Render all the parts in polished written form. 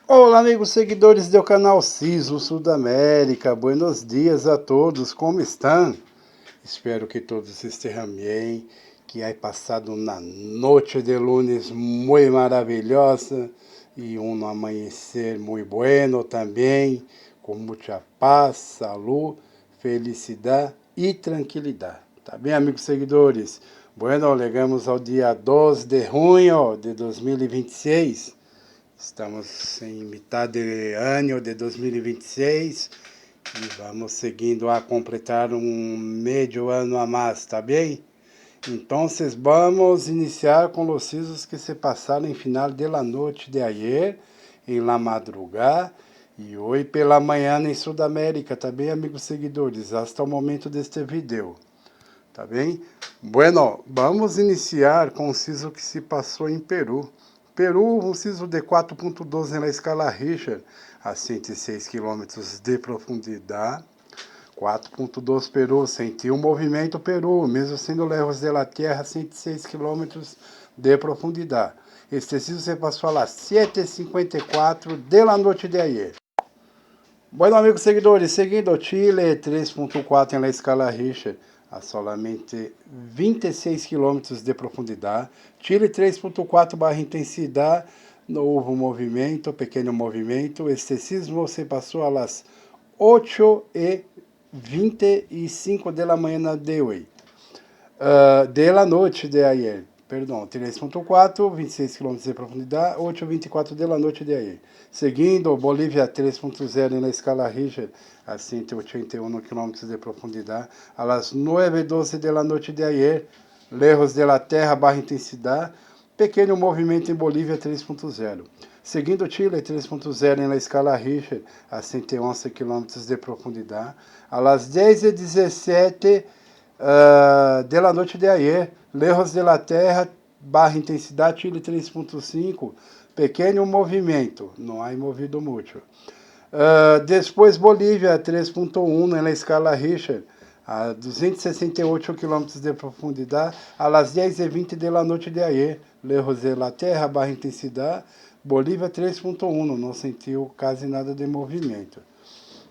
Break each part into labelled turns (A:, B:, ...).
A: Olá, amigos seguidores do canal Ciso Sudamérica. Buenos dias a todos, como estão? Espero que todos estejam bem, que haya passado uma noite de lunes muito maravilhosa e um amanhecer muito bueno também, com muita paz, saúde, felicidade e tranquilidade. Tá bem, amigos seguidores? Bueno, chegamos ao dia 2 de junho de 2026. Estamos em metade de ano de 2026 e vamos seguindo a completar um meio ano a mais, tá bem? Então, vamos iniciar com os sisos que se passaram em final de la noite de ayer, em la madrugada, e hoje pela manhã em Sudamérica, tá bem, amigos seguidores? Hasta o momento deste vídeo, tá bem? Bueno, vamos iniciar com o siso que se passou em Peru. Peru, um siso de 4.12 na escala Richter, a 106 km de profundidade. 4.2 Peru, sentiu o movimento Peru, mesmo sendo lejos de la Tierra, 106 km de profundidade. Este siso se passou às 7h54 da noite de ayer. Bueno, amigos seguidores, seguindo Chile, 3.4 na escala Richter, a solamente 26 km de profundidade. Chile 3.4 barra intensidade, não houve um movimento, pequeno movimento. Este sismo se passou às 8h25 da manhã de hoje. De la noite de ayer. Perdão, 3.4, 26 km de profundidade, 8h24 da noite de ayer. Seguindo, Bolívia 3.0 na escala Richter, a 181 km de profundidade, às 9h12 da noite de ayer, lejos de la Terra, barra intensidade, pequeno movimento em Bolívia 3.0. Seguindo Chile 3.0 na escala Richter, a 111 km de profundidade, às 10h17 da noite de ayer, lejos de la Terra, barra intensidade, Chile 3.5, pequeno movimento, não há movido muito. Depois Bolívia 3.1 na escala Richter, a 268 km de profundidade, às 10h20 da noite de ayer, lejos de la Terra, barra intensidade, Bolívia 3.1, não sentiu quase nada de movimento.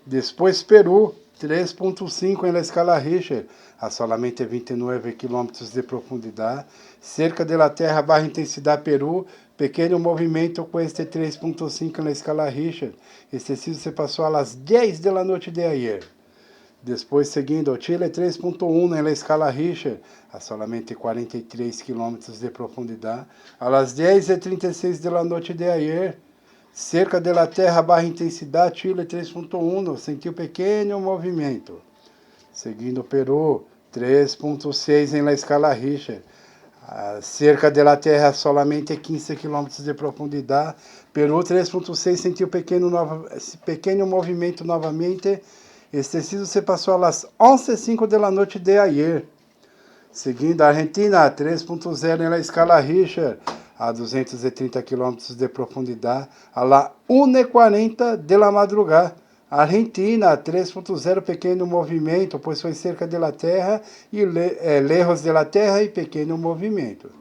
A: Depois Peru 3.5 na escala Richter, a solamente 29 km de profundidade, cerca de la Terra, barra intensidade Peru, pequeno movimento com este 3.5 na escala Richter. Este siso se passou às 10 da noite de ayer. Depois, seguindo, Chile 3.1 na escala Richter, a solamente 43 km de profundidade, às 10h36 da noite de ayer, cerca de la Terra, barra intensidade, Chile 3.1, sentiu pequeno movimento. Seguindo Peru, 3.6 em la escala Richter, cerca de la Terra, solamente 15 km de profundidade. Peru 3.6 sentiu pequeno movimento novamente. Este siso se passou às 11h05 da noite de ayer. Seguindo a Argentina, 3.0 na escala Richter, a 230 km de profundidade, a 1h40 da madrugada. Argentina, 3.0, pequeno movimento, pois foi cerca de la Terra e lejos de la Terra e pequeno movimento.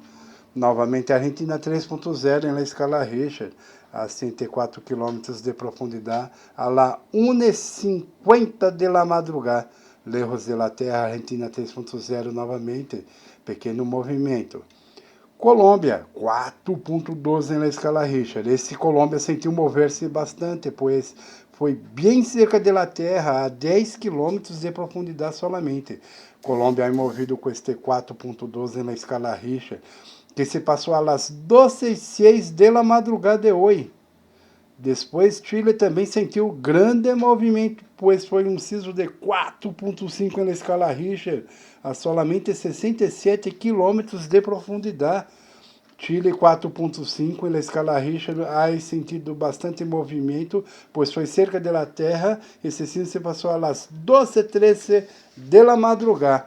A: Novamente, Argentina 3.0 na escala Richter, a 104 km de profundidade, a 1h50 da madrugada. Lejos de la Terra, Argentina 3.0 novamente, pequeno movimento. Colômbia, 4.12 na escala Richter. Esse Colômbia sentiu mover-se bastante, pois foi bem cerca da Terra, a 10 km de profundidade solamente. Colômbia é movido com este 4.12 na escala Richter, que se passou às 12h06 da madrugada de hoje. Depois, Chile também sentiu grande movimento, pois foi um siso de 4.5 na escala Richter, a solamente 67 km de profundidade. Chile 4.5 na escala Richter, há sentido bastante movimento, pois foi cerca da Terra. Esse siso se passou às 12h13 da madrugada.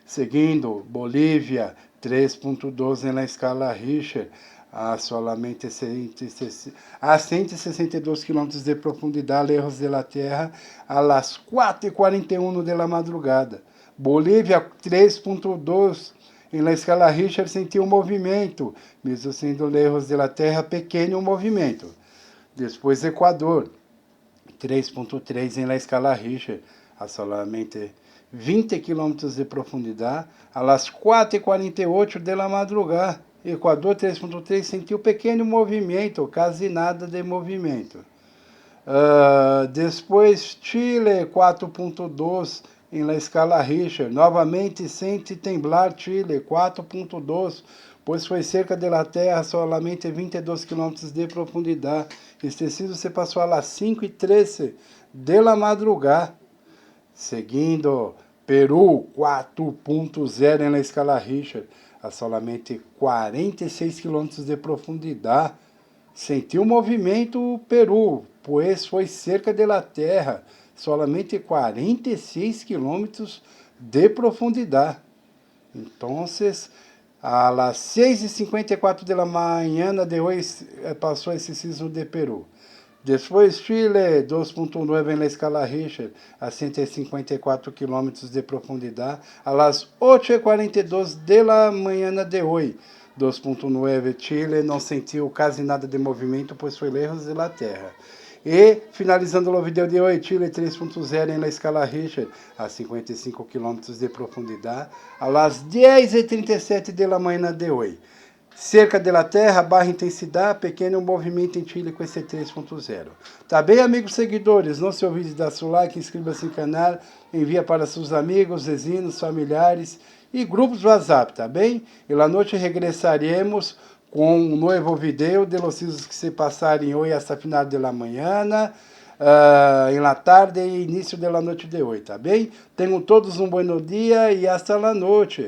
A: Seguindo, Bolívia 3.12 na escala Richter, a solamente 162 km de profundidade, lejos de la Terra, às 4h41 da madrugada. Bolívia 3.2 na escala Richter sentiu um movimento, mesmo sendo lejos de la Terra, pequeno movimento. Depois Equador, 3.3 em la escala Richter, a solamente 20 km de profundidade, a las 4:48 de la madrugada. Equador 3.3 sentiu pequeno movimento, quase nada de movimento. Depois Chile 4.2 em la escala Richter, novamente sente temblar Chile 4.2, pois foi cerca da Terra solamente 22 km de profundidade. Este sismo se passou às 5:13 de la madrugada. Seguindo, Peru 4.0 em la escala Richter, a solamente 46 km de profundidade. Sentiu movimento Peru, pois foi cerca da Terra, solamente 46 quilômetros de profundidade. Então, a las 6:54 da manhã de hoje passou esse sismo de Peru. Depois Chile 2.9 em la escala Richter, a 154 km de profundidade, a las 8:42 da manhã de hoje. 2.9 Chile não sentiu quase nada de movimento, pois foi lejos da Terra. E, finalizando o vídeo de hoje, Chile 3.0 em la escala Richter, a 55 km de profundidade, a las 10:37 da manhã de hoje. Cerca da Terra, baixa intensidade, pequeno movimento em Chile com esse 3.0. Tá bem, amigos seguidores? Não se olvide de dar seu like, inscreva-se no canal, envia para seus amigos, vizinhos, familiares e grupos do WhatsApp, tá bem? E lá noite regressaremos com um novo vídeo de los sismos que se passarem hoje hasta final da manhã, em la tarde e início da noite de hoje, tá bem? Tenham todos um bom dia e hasta la noite.